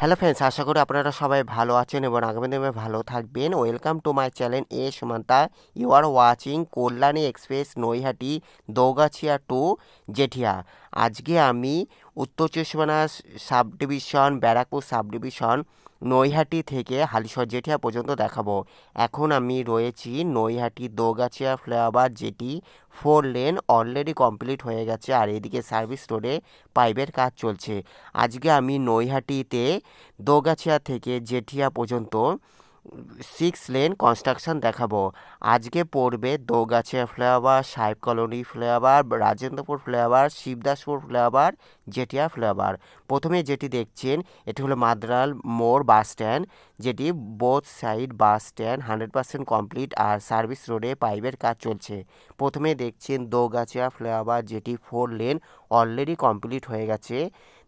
Hello friends, আশা করি আপনারা সবাই ভালো আছেন এবং আগামী দিনে ভালো থাকবেন। ওয়েলকাম টু মাই চ্যানেল এ Sumanta. You are watching Kalyani express Naihati Dougachhia to Jethia. আজকে আমি উত্তর চব্বিশ পরগনা sub division, Barrackpore sub division Naihati থেকে হালিশহর জেঠিয়া পর্যন্ত দেখাবো। এখন আমি রয়েছি নৈহাটি দৌগাছিয়া ফ্লাইওভার, যেটি 4 লেন অলরেডি কমপ্লিট হয়ে গেছে, আর এদিকে সার্ভিস রোডে পাইপের কাজ চলছে। আজকে আমি নৈহাটিতে দোগাছিয়া থেকে জেঠিয়া পর্যন্ত 6 লেন কনস্ট্রাকশন দেখাবো। আজকে পড়বে Dogachhia flyover, Saheb colony flyover, Rajendrapur flyover, Shibdaspur flyover, Jethia flyover. প্রথমে যেটি দেখছেন এটি হলো মাদ্রাল মোড় বাস স্ট্যান্ড, যেটি both side bus stand 100% complete, আর সার্ভিস রোডে পাইপের কাজ চলছে। প্রথমে দেখছেন দোগাছিয়া ফ্লাইওভার, যেটি 4 লেন অলরেডি কমপ্লিট হয়ে গেছে।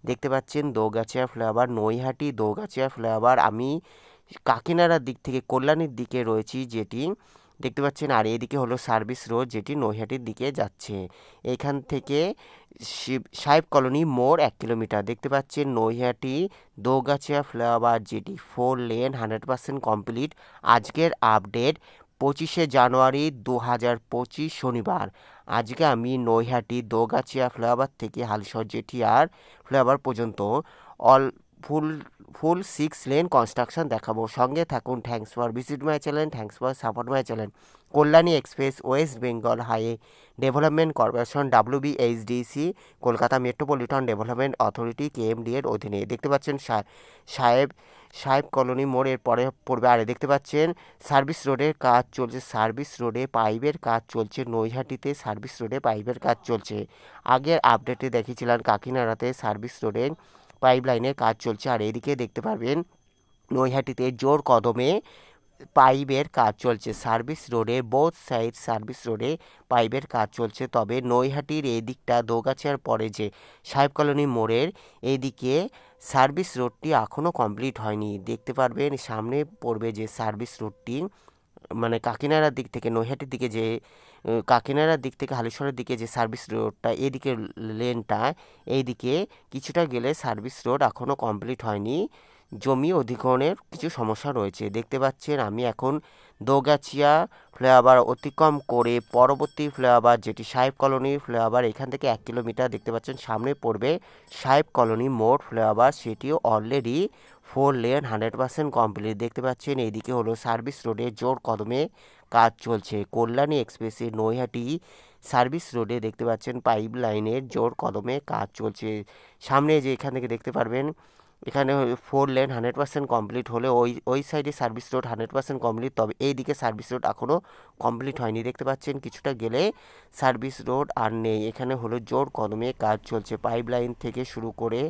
দেখতে পাচ্ছেন দৌগাছিয়া ফ্লাইওভার, নৈহাটি দৌগাছিয়া ফ্লাইওভার। আমি কাকিনাড়ার দিক থেকে কল্যাণীর দিকে রয়েছি, যেটি দেখতে পাচ্ছেন, আর এদিকে হলো সার্ভিস রোড, যেটি নৈহাটির দিকে যাচ্ছে। এখান থেকে সাহেব কলোনি মোড় 1 কিলোমিটার। দেখতে পাচ্ছেন নৈহাটি দৌগাছিয়া ফ্লাইওভার, যেটি 4 লেন 100% কমপ্লিট। আজকের আপডেট 25শে জানুয়ারি 2025 শনিবার। আজকে আমি নৈহাটি দৌগাছিয়া ফ্লাইওভার থেকে হালিশহর জেঠিয়ার ফ্লাইওভার পর্যন্ত অল ফুল ফুল 6 লেন কনস্ট্রাকশন দেখাবো। সঙ্গে থাকুন। Thanks for visit my channel, thanks for support my channel. Kalyani express West Bengal highway development corporation WBHDC, Kolkata metropolitan development authority KMD এর অধীনে। দেখতে পাচ্ছেন সাহেব সাহেব কলোনি মোড়ের পরে পড়বে। আর দেখতে পাচ্ছেন সার্ভিস রোডের কাজ চলছে, সার্ভিস রোডে পাইপের কাজ চলছে। নৈহাটিতে সার্ভিস রোডে পাইপের কাজ চলছে। আগের আপডেটে দেখিয়েছিলাম কাকিনাড়াতে সার্ভিস রোডে পাইপ লাইনের কাজ চলছে, আর এদিকে দেখতে পারবেন নৈহাটিতে জোর কদমে পাইপের কাজ চলছে। সার্ভিস রোডে বোথ সাইড সার্ভিস রোডে পাইপের কাজ চলছে। তবে নৈহাটির এই দিকটা দোগাছিয়ার পরে যে সাহেব কলোনি মোড়ের এইদিকে সার্ভিস রোডটি এখনও কমপ্লিট হয়নি। দেখতে পারবেন সামনে পড়বে যে সার্ভিস রোডটি, মানে কাকিনাড়ার দিক থেকে নৈহাটির দিকে যে কাকিনাড়ার দিক থেকে হালিশহরের দিকে যে সার্ভিস রোডটা, এদিকে লেনটা, এইদিকে কিছুটা গেলে সার্ভিস রোড এখনও কমপ্লিট হয়নি। জমি অধিগ্রহণের কিছু সমস্যা রয়েছে। দেখতে পাচ্ছেন আমি এখন দোগাছিয়া ফ্লাইওভার অতিক্রম করে পরবর্তী ফ্লাইওভার, যেটি সাহেব কলোনি ফ্লাইওভার, এখান থেকে 1 কিলোমিটার। দেখতে পাচ্ছেন সামনে পড়বে সাহেব কলোনি মোড় ফ্লাইওভার, সেটিও অলরেডি 4 লেন 100% কমপ্লিট। দেখতে পাচ্ছেন এইদিকে হলো সার্ভিস রোডে জোর কদমে কাজ চলছে। কল্যাণী এক্সপ্রেসের নৈহাটি সার্ভিস রোডে দেখতে পাচ্ছেন পাইপ লাইনের জোর কদমে কাজ চলছে। সামনে যে এখান থেকে দেখতে পারবেন এখানে 4 লেন 100% কমপ্লিট হলে ওই সাইডে সার্ভিস রোড 100% কমপ্লিট, তবে এই দিকে সার্ভিস রোড এখনও কমপ্লিট হয়নি। দেখতে পাচ্ছেন কিছুটা গেলে সার্ভিস রোড আর নেই। এখানে হলো জোর কদমে কাজ চলছে। পাইপ লাইন থেকে শুরু করে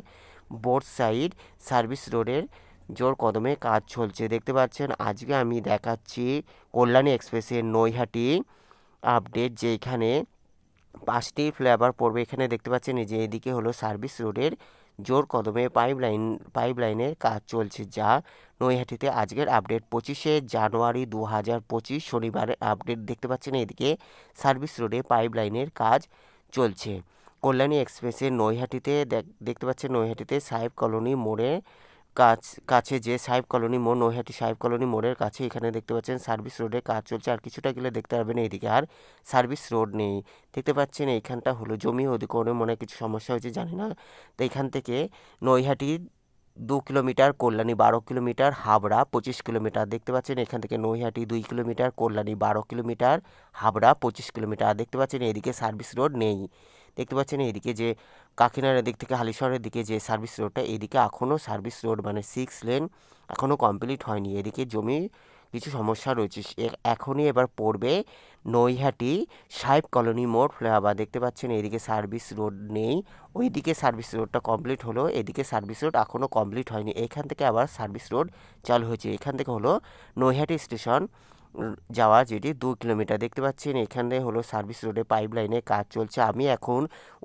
বোথ সাইড সার্ভিস রোডের জোর কদমে কাজ চলছে। দেখতে পাচ্ছেন আজকে আমি দেখাচ্ছি কল্যাণী এক্সপ্রেসের নৈহাটি আপডেট, যে এখানে 5টি ফ্লাইওভার পড়বে। এখানে দেখতে পাচ্ছেন এই যে এদিকে হলো সার্ভিস রোডের জোর কদমে পাইপ লাইনের কাজ চলছে, যা নৈহাটিতে আজকের আপডেট 25শে জানুয়ারি 2025 শনিবারের আপডেট। দেখতে পাচ্ছেন এদিকে সার্ভিস রোডে পাইপ লাইনের কাজ চলছে। কল্যাণী এক্সপ্রেসের নৈহাটিতে দেখতে পাচ্ছেন নৈহাটিতে সাহেব কলোনি মোড়ে কাছে যে সাহেব কলোনি মোড়, নৈহাটি সাহেব কলোনি মোড়ের কাছে এখানে দেখতে পাচ্ছেন সার্ভিস রোডে কাজ চলছে। আর কিছুটা গেলে দেখতে পারবেন এইদিকে আর সার্ভিস রোড নেই। দেখতে পাচ্ছেন এইখানটা হলো জমি অধিগ্রহণে মনে হয় কিছু সমস্যা হয়েছে, জানি না। তো এখান থেকে Naihati 2 kilometre, Kalyani 12 kilometre, Habra 25 kilometre. দেখতে পাচ্ছেন এখান থেকে Naihati 2 kilometre, Kalyani 12 kilometre, Habra 25 kilometre. দেখতে পাচ্ছেন এদিকে সার্ভিস রোড নেই। দেখতে পাচ্ছেন এইদিকে যে কাকিনাড়ার দিক থেকে হালিশহরের দিকে যে সার্ভিস রোডটা, এদিকে এখনও সার্ভিস রোড মানে 6 লেন এখনও কমপ্লিট হয়নি। এদিকে জমি কিছু সমস্যা রয়েছে। এখনই এবার পড়বে নৈহাটি সাহেব কলোনি মোড় ফ্লাইওভার। দেখতে পাচ্ছেন এদিকে সার্ভিস রোড নেই, ওইদিকে সার্ভিস রোডটা কমপ্লিট হলো, এদিকে সার্ভিস রোড এখনও কমপ্লিট হয়নি। এখান থেকে আবার সার্ভিস রোড চালু হয়েছে। এখান থেকে হলো নৈহাটি স্টেশন যাওয়া, যেটি 2 কিলোমিটার। দেখতে পাচ্ছেন এখানে হলো সার্ভিস রোডে পাইপ লাইনে কাজ চলছে। আমি এখন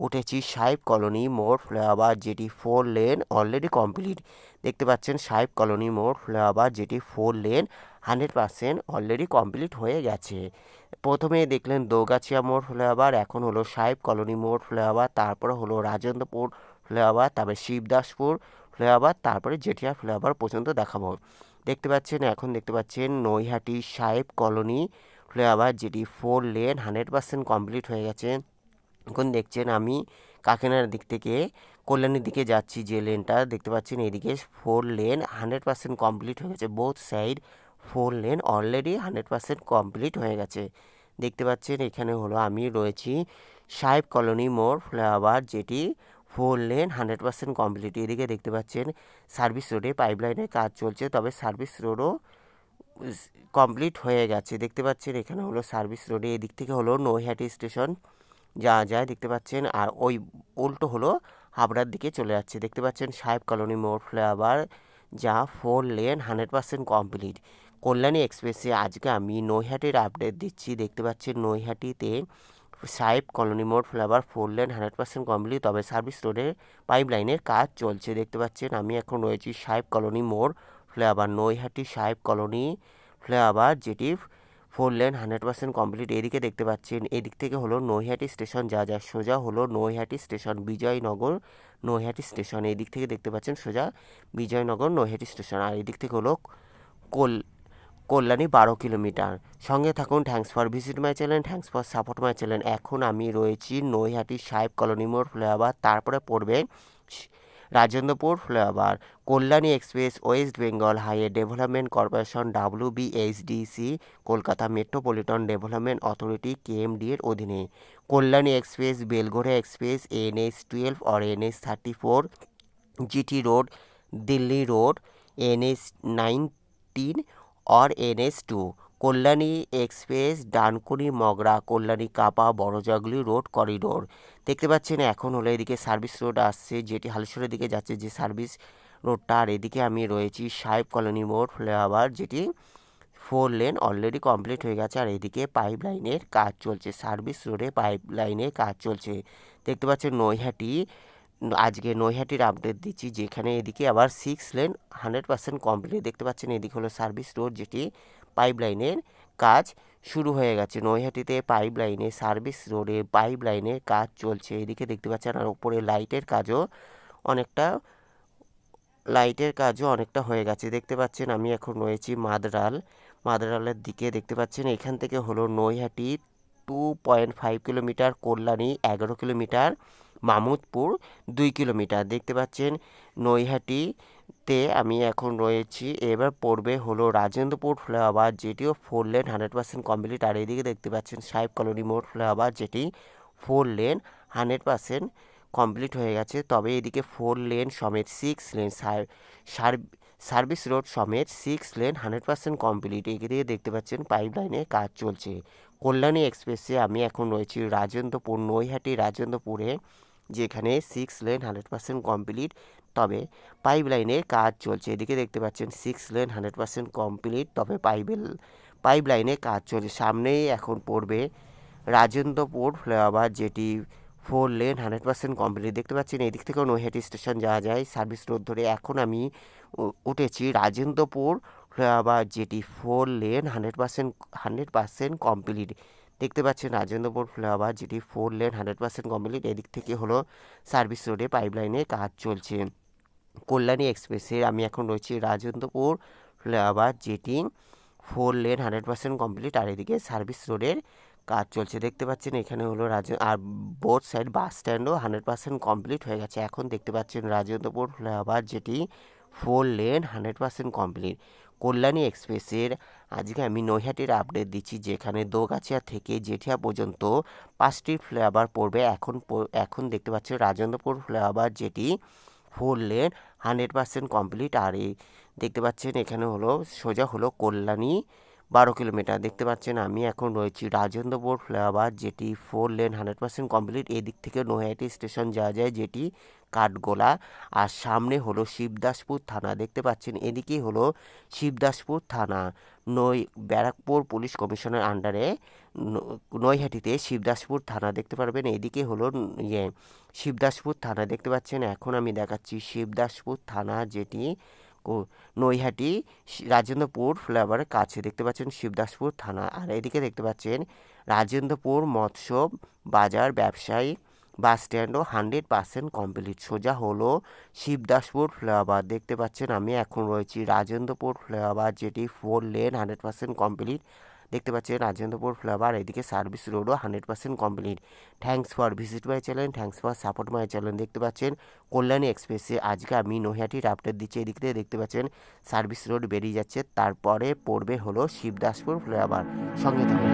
উঠেছি সাহেব কলোনি মোড় ফ্লাইওভার, যেটি 4 লেন অলরেডি কমপ্লিট। দেখতে পাচ্ছেন সাহেব কলোনি মোড় ফ্লাইওভার, যেটি 4 লেন 100% অলরেডি কমপ্লিট হয়ে গেছে। প্রথমে দেখলেন দোগাছিয়া মোড় ফ্লাইওভার, এখন হলো সাহেব কলোনি মোড় ফ্লাইওভার, তারপরে হলো রাজেন্দ্রপুর ফ্লাইওভার, তারপরে শিবদাসপুর ফ্লাইওভার, তারপরে জেঠিয়া ফ্লাইওভার পর্যন্ত দেখাবো। দেখতে পাচ্ছেন, এখন দেখতে পাচ্ছেন নৈহাটি সাহেব কলোনি ফ্লাইওভার, যেটি 4 লেন 100% কমপ্লিট হয়ে গেছে। এখন দেখছেন আমি কাকিনাড়ার দিক থেকে কল্যাণীর দিকে যাচ্ছি, যে লেনটা দেখতে পাচ্ছেন এদিকে 4 লেন 100% কমপ্লিট হয়ে গেছে। Both side 4 lane already 100% complete হয়ে গেছে। দেখতে পাচ্ছেন এখানে হলো আমি রয়েছি সাহেব কলোনি মোড় ফ্লাইওভার, যেটি 4 লেন 100% কমপ্লিট। এদিকে দেখতে পাচ্ছেন সার্ভিস রোডে পাইপলাইনের কাজ চলছে, তবে সার্ভিস রোডও কমপ্লিট হয়ে গেছে। দেখতে পাচ্ছেন এখানে হলো সার্ভিস রোডে, এদিক থেকে হলো নৈহাটি স্টেশন যাওয়া যায় দেখতে পাচ্ছেন, আর ওই উল্টো হলো হাবড়ার দিকে চলে যাচ্ছে। দেখতে পাচ্ছেন সাহেব কলোনি মোড় ফ্লাইওভার, যা 4 লেন 100% কমপ্লিট। কল্যাণী এক্সপ্রেসে আজকে আমি নৈহাটির আপডেট দিচ্ছি। দেখতে পাচ্ছেন নৈহাটিতে সাহেব কলোনি মোড় ফ্লাইওভার 4 লেন 100% কমপ্লিট, তবে সার্ভিস রোডে পাইপলাইনের কাজ চলছে। দেখতে পাচ্ছেন আমি এখন রয়েছি সাহেব কলোনি মোড় ফ্লাইওভার, নৈহাটি সাহেব কলোনি ফ্লাইওভার, যেটি 4 লেন 100% কমপ্লিট। এদিকে দেখতে পাচ্ছেন এদিক থেকে হলো নৈহাটি স্টেশন যা যায়, সোজা হলো নৈহাটি স্টেশন, বিজয়নগর নৈহাটি স্টেশন। এদিক থেকে দেখতে পাচ্ছেন সোজা বিজয়নগর নৈহাটি স্টেশন, আর এদিক থেকে হলো কল্যাণী 12 কিলোমিটার। সঙ্গে থাকুন। Thanks for visit my channel, thanks for support my channel. এখন আমি রয়েছি নৈহাটি সাহেব কলোনি মোড় ফ্লাইওভার, তারপরে পড়বে Rajendrapur flyover. Kalyani express West Bengal highway development corporation WBHDC Kolkata metropolitan development authority KMD এর অধীনে। Kalyani express Belgharia express NH12 और NH34 GT road Delhi road NH19 और NH2। কল্যাণী এক্সপ্রেস ডানকুনি মগরা কল্যাণী কাপা বড়জাগলি রোড করিডোর। দেখতে পাচ্ছেন এখন হলো এদিকে সার্ভিস রোড আসছে, যেটি হালিশহরের দিকে যাচ্ছে, যে সার্ভিস রোডটা। আর এদিকে আমি রয়েছি সাহেব কলোনি মোড় ফ্লাইওভার, যেটি 4 লেন অলরেডি কমপ্লিট হয়ে গেছে, আর এদিকে পাইপ লাইনের কাজ চলছে, সার্ভিস রোডে পাইপ লাইনের কাজ চলছে। দেখতে পাচ্ছেন নৈহাটি, আজকে নৈহাটির আপডেট দিচ্ছি, যেখানে এদিকে আবার 6 লেন 100% কমপ্লিট। দেখতে পাচ্ছেন এদিকে হলো সার্ভিস রোড, যেটি পাইপ লাইনের কাজ শুরু হয়ে গেছে। নৈহাটিতে পাইপ লাইনে সার্ভিস রোডে পাইপ লাইনের কাজ চলছে। এদিকে দেখতে পাচ্ছেন আর উপরে লাইটের কাজও অনেকটা হয়ে গেছে। দেখতে পাচ্ছেন আমি এখন রয়েছি মাদরালের দিকে। দেখতে পাচ্ছেন এখান থেকে হলো Naihati 2.5 kilometre, Kalyani 11 kilometre, Mamudpur 2 kilometre. দেখতে পাচ্ছেন নৈহাটিতে আমি এখন রয়েছি। এবার পড়বে হলো রাজেন্দ্রপুর ফ্লাইওভার, যেটিও 4 লেন 100% কমপ্লিট। আর এদিকে দেখতে পাচ্ছেন সাহেব কলোনি মোড় ফ্লাইওভার, যেটি 4 লেন 100% কমপ্লিট হয়ে গেছে, তবে এদিকে 4 লেন সমেত 6 লেন সার্ভিস রোড সমেত 6 লেন 100% কমপ্লিট। এদিকে দেখতে পাচ্ছেন পাইপ লাইনে কাজ চলছে। কল্যাণী এক্সপ্রেসে আমি এখন রয়েছি রাজেন্দ্রপুর, নৈহাটি রাজেন্দ্রপুরে, যেখানে 6 লেন 100% কমপ্লিট, তবে পাইপ লাইনের কাজ চলছে। এদিকে দেখতে পাচ্ছেন 6 লেন 100% কমপ্লিট, তবে পাইপ লাইনে কাজ চলছে। সামনেই এখন পড়বে রাজেন্দ্রপুর ফ্লাইওভার, যেটি 4 লেন 100% কমপ্লিট। দেখতে পাচ্ছেন এদিক থেকেও নৈহাটি স্টেশন যাওয়া যায় সার্ভিস রোড ধরে। এখন আমি উঠেছি রাজেন্দ্রপুর ফ্লাইওভার, যেটি 4 লেন 100% কমপ্লিট। দেখতে পাচ্ছেন রাজেন্দ্রপুর ফ্লাইওভার, যেটি 4 লেন 100% কমপ্লিট। এদিক থেকে হলো সার্ভিস রোডে পাইপলাইনের কাজ চলছে। কল্যাণী এক্সপ্রেসে আমি এখন রয়েছি রাজেন্দ্রপুর ফ্লাইওভার, যেটি 4 লেন 100% কমপ্লিট, আর এদিকে সার্ভিস রোডের কাজ চলছে। দেখতে পাচ্ছেন এখানে হলো আর বোথ সাইড বাস স্ট্যান্ডও 100% কমপ্লিট হয়ে গেছে। এখন দেখতে পাচ্ছেন রাজেন্দ্রপুর ফ্লাইওভার, যেটি 4 লেন 100% কমপ্লিট। কল্যাণী এক্সপ্রেসের আজকে আমি নৈহাটির আপডেট দিচ্ছি, যেখানে দোগাছিয়া থেকে জেঠিয়া পর্যন্ত 5টি ফ্লাইওভার পড়বে। এখন দেখতে পাচ্ছেন রাজেন্দ্রপুর ফ্লাইওভার, যেটি 4 লেন 100% কমপ্লিট। আর এই দেখতে পাচ্ছেন এখানে হলো সোজা হলো কল্যাণী 12 কিলোমিটার। দেখতে পাচ্ছেন আমি এখন রয়েছি রাজেন্দ্রপুর ফ্লাইওভার, যেটি 4 লেন 100% কমপ্লিট। এদিক থেকে নৈহাটি স্টেশন যাওয়া যায়, যেটি কাঠগোলা, আর সামনে হলো শিবদাসপুর থানা। দেখতে পাচ্ছেন এদিকে হলো শিবদাসপুর থানা, ব্যারাকপুর পুলিশ কমিশনের আন্ডারে নৈহাটিতে শিবদাসপুর থানা দেখতে পারবেন। এদিকে হলো শিবদাসপুর থানা। দেখতে পাচ্ছেন এখন আমি দেখাচ্ছি শিবদাসপুর থানা, যেটি নৈহাটি রাজেন্দ্রপুর ফ্লাইওভারের কাছে। দেখতে পাচ্ছেন শিবদাসপুর থানা। আর এদিকে দেখতে পাচ্ছেন রাজেন্দ্রপুর মৎস্য বাজার ব্যবসায়ী বাস স্ট্যান্ডও 100% কমপ্লিট। সোজা হলো শিবদাসপুর ফ্লাইওভার। দেখতে পাচ্ছেন আমি এখন রয়েছি রাজেন্দ্রপুর ফ্লাইওভার, যেটি 4 লেন 100% কমপ্লিট। দেখতে পাচ্ছেন রাজেন্দ্রপুর ফ্লাইওভার, এদিকে সার্ভিস রোডও 100% complete. Thanks for visit my channel, thanks for support my channel. দেখতে পাচ্ছেন কল্যাণী এক্সপ্রেসে আজকে আমি নৈহাটির আপডেট দিচ্ছি। এদিক থেকে দেখতে পাচ্ছেন সার্ভিস রোড বেরিয়ে যাচ্ছে, তারপরে পড়বে হলো শিবদাসপুর ফ্লাইওভার। সঙ্গে থাকুন।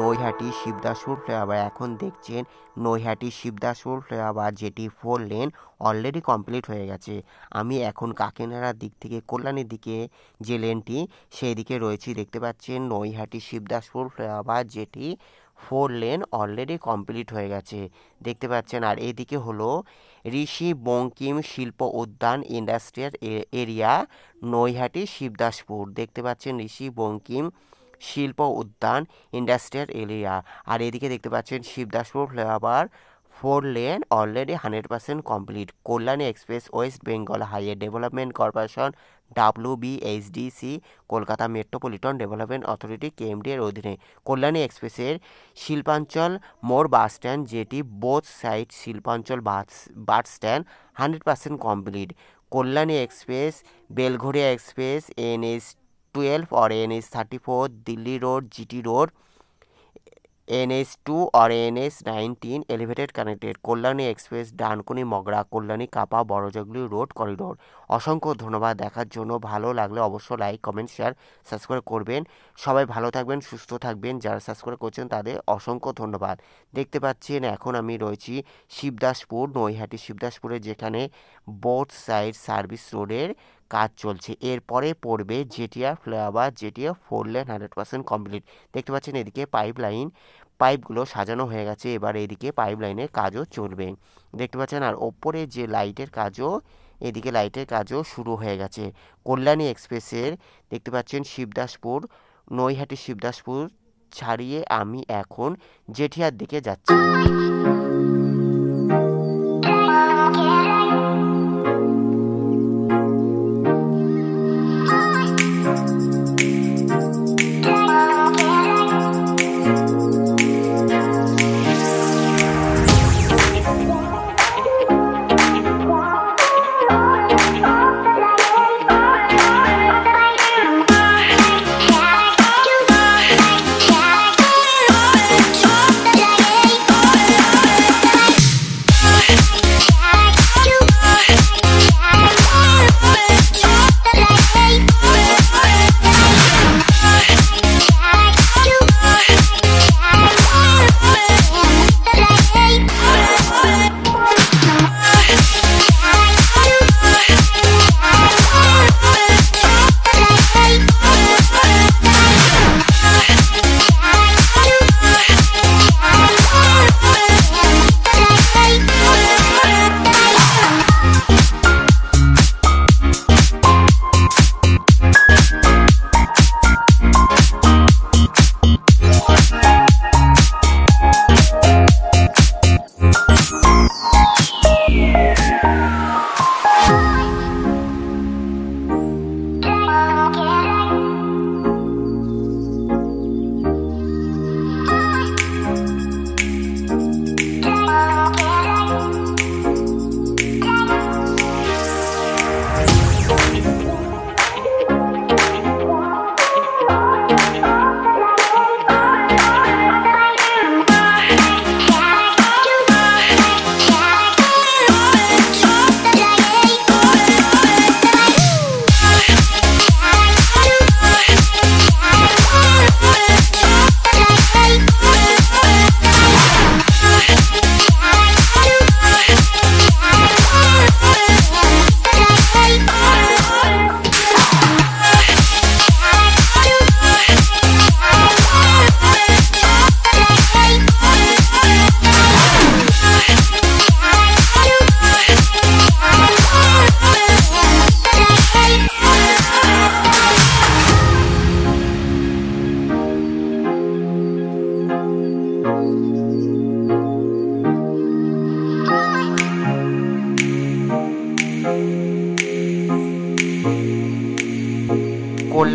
নৈহাটি শিবদাসপুর ফ্লাইওভার। এখন দেখছেন নৈহাটি শিবদাসপুর ফ্লাইওভার, যেটি 4 লেন অলরেডি কমপ্লিট হয়ে গেছে। আমি এখন কাকিনাড়ার দিক থেকে কল্যাণীর দিকে যে লেনটি সেই দিকে রয়েছি। দেখতে পাচ্ছেন নৈহাটি শিবদাসপুর ফ্লাইওভার, যেটি 4 লেন অলরেডি কমপ্লিট হয়ে গেছে। দেখতে পাচ্ছেন আর এদিকে হলো ঋষি বঙ্কিম শিল্প উদ্যান ইন্ডাস্ট্রিয়াল এরিয়া, নৈহাটি শিবদাসপুর। দেখতে পাচ্ছেন ঋষি বঙ্কিম শিল্প উদ্যান ইন্ডাস্ট্রিয়াল এরিয়া। আর এদিকে দেখতে পাচ্ছেন Shibdaspur flyover 4 lane already 100% complete. Kalyani express West Bengal highway development corporation WBHDC Kolkata metropolitan development authority KMD এর অধীনে কল্যাণী এক্সপ্রেসের শিল্পাঞ্চল মোড় বাস স্ট্যান্ড, যেটি বোথ সাইড শিল্পাঞ্চল বাস stand 100% complete. Kalyani express, Belgharia express, NH12 और NH34 Delhi road GT road, NH2 और NH19 elevated connected. Kalyani express Dankuni Mogra Kalyani Kapa Barajaguli road corridor. অসংখ্য ধন্যবাদ দেখার জন্য। ভালো লাগলে অবশ্যই লাইক কমেন্ট শেয়ার সাবস্ক্রাইব করবেন। সবাই ভালো থাকবেন, সুস্থ থাকবেন। যারা সাবস্ক্রাইব করছেন তাদের অসংখ্য ধন্যবাদ। দেখতে পাচ্ছেন এখন আমি রয়েছি শিবদাসপুর, নৈহাটি শিবদাসপুরে, যেখানে বোথ সাইড সার্ভিস রোডের কাজ চলছে। এরপরে পড়বে জেটিআর ফ্লাইওভার, জেটিআর 4 লেন 100% কমপ্লিট। দেখতে পাচ্ছেন এদিকে পাইপগুলো সাজানো হয়ে গেছে, এবার এদিকে পাইপ লাইনের কাজও চলবে। দেখতে পাচ্ছেন আর ওপরে যে লাইটের কাজও, এদিকে লাইটের কাজও শুরু হয়ে গেছে। কল্যাণী এক্সপ্রেসের দেখতে পাচ্ছেন শিবদাসপুর, নৈহাটি শিবদাসপুর ছাড়িয়ে আমি এখন জেঠিয়ার দিকে যাচ্ছি।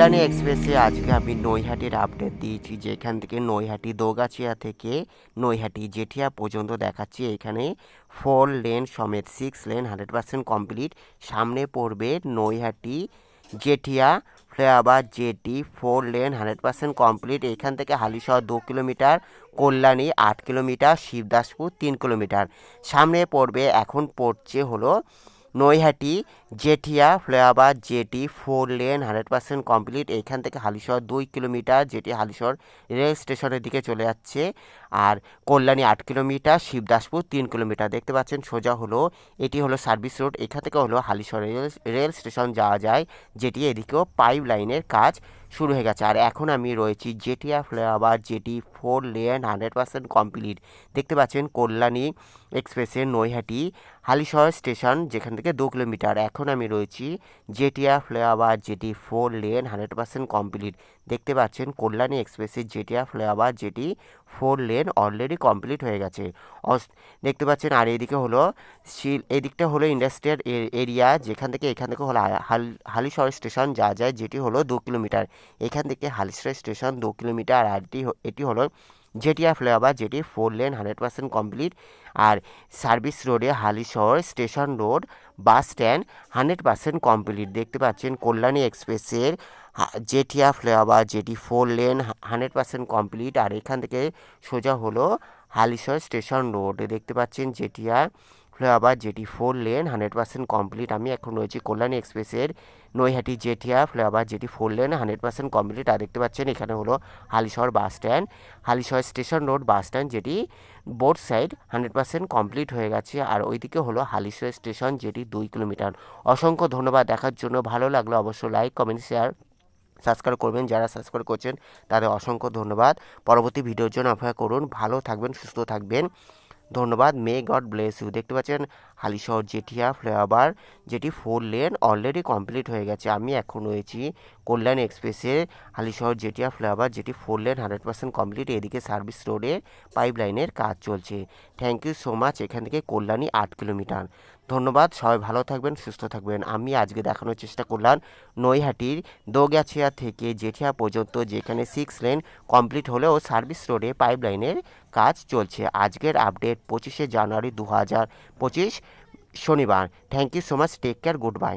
কল্যাণী এক্সপ্রেসে আজকে আমি নৈহাটির আপডেট দিয়েছি, যেখান থেকে নৈহাটি দোগাছিয়া থেকে নৈহাটি জেঠিয়া পর্যন্ত দেখাচ্ছি। এখানে 4 লেন সমেত 6 লেন 100% কমপ্লিট। সামনে পড়বে নৈহাটি জেঠিয়া ফ্লাইওভার জেটি 4 লেন 100% কমপ্লিট। এখান থেকে Halisahar 2 kilometre, Kalyani 8 kilometre, Shibdaspur 3 kilometre. সামনে পড়বে, এখন পড়ছে হলো নৈহাটি জেঠিয়া ফ্লাইওভার জেটি 4 লেন 100% কমপ্লিট। এখান থেকে হালিশহর 2 কিলোমিটার, যেটি হালিশহর রেল স্টেশনের দিকে চলে যাচ্ছে। আর কল্যাণী 8 কিলোমিটার, শিবদাসপুর 3 কিলোমিটার। দেখতে পাচ্ছেন সোজা হলো, এটি হলো সার্ভিস রোড। এখান থেকে হলো হালিশহর রেল স্টেশন যাওয়া যায়, যেটি এদিকেও পাইপ লাইনের কাজ শুরু হয়ে গেছে। আর এখন আমি রয়েছি জেঠিয়া ফ্লাইওভার জেটি 4 লেন 100% কমপ্লিট। দেখতে পাচ্ছেন কল্যাণী এক্সপ্রেসের নৈহাটি হালিশহর স্টেশন, যেখান থেকে 2 কিলোমিটার। এখন আমি রয়েছি জেঠিয়া ফ্লাইওভার জেটি 4 লেন 100% কমপ্লিট। দেখতে পাচ্ছেন কল্যাণী এক্সপ্রেসের জেঠিয়া ফ্লাইওভার জেটি 4 লেন অলরেডি কমপ্লিট হয়ে গেছে। দেখতে পাচ্ছেন। আর এদিকে হলো এদিকটা হলো ইন্ডাস্ট্রিয়াল এরিয়া, যেখান থেকে এখান থেকে হলো হালিশহর স্টেশন যাওয়া যায়, যেটি হলো 2 কিলোমিটার। এখান থেকে হালিশহর স্টেশন 2 কিলোমিটার। আর এটি হলো জেঠিয়া ফ্লাইওভার যেটি 4 লেন 100% কমপ্লিট। আর সার্ভিস রোডে Halisahar station road bus stand 100% complete. দেখতে পাচ্ছেন কল্যাণী এক্সপ্রেসের জেঠিয়া ফ্লাইওভার যেটি 4 লেন 100% কমপ্লিট। আর এখান থেকে সোজা হলো হালিশহর স্টেশন রোড। দেখতে পাচ্ছেন জেঠিয়া ফ্লাইওভার যেটি 4 লেন 100% কমপ্লিট। আমি এখন রয়েছি কল্যাণী এক্সপ্রেসের নৈহাটি জেঠিয়া ফ্লাইওভার যেটি 4 লেন 100% কমপ্লিট। আর দেখতে পাচ্ছেন এখানে হলো Halisahar bus stand, Halisahar station road bus stand, যেটি বোথ সাইড 100% কমপ্লিট হয়ে গেছে। আর ওইদিকে হলো হালিশহর স্টেশন, যেটি 2 কিলোমিটার। অসংখ্য ধন্যবাদ দেখার জন্য। ভালো লাগলো অবশ্যই লাইক, কমেন্ট, শেয়ার, সাবস্ক্রাইব করবেন। যারা সাবস্ক্রাইব করছেন তাদের অসংখ্য ধন্যবাদ। পরবর্তী ভিডিওর জন্য অপেক্ষা করুন। ভালো থাকবেন, সুস্থ থাকবেন। ধন্যবাদ। May God bless you. দেখতে পাচ্ছেন হালিশহর জেঠিয়া ফ্লাইওভার যেটি 4 লেন অলরেডি কমপ্লিট হয়ে গেছে। আমি এখন রয়েছি কল্যাণী এক্সপ্রেসের হালিশহর জেঠিয়া ফ্লাইওভার যেটি 4 লেন 100% কমপ্লিট। এদিকে সার্ভিস রোডের পাইপ লাইনের কাজ চলছে। Thank you so much. এখান থেকে কল্যাণী 8 কিলোমিটার। ধন্যবাদ। সবাই ভালো থাকবেন, সুস্থ থাকবেন। আমি আজকে দেখানোর চেষ্টা করলাম নৈহাটির দোগাছিয়া থেকে জেঠিয়া পর্যন্ত, যেখানে 6 লেন কমপ্লিট হলেও সার্ভিস রোডে পাইপ লাইনের কাজ চলছে। আজকের আপডেট 25শে জানুয়ারি 2025 শনিবার। Thank you so much. Take care. Good by.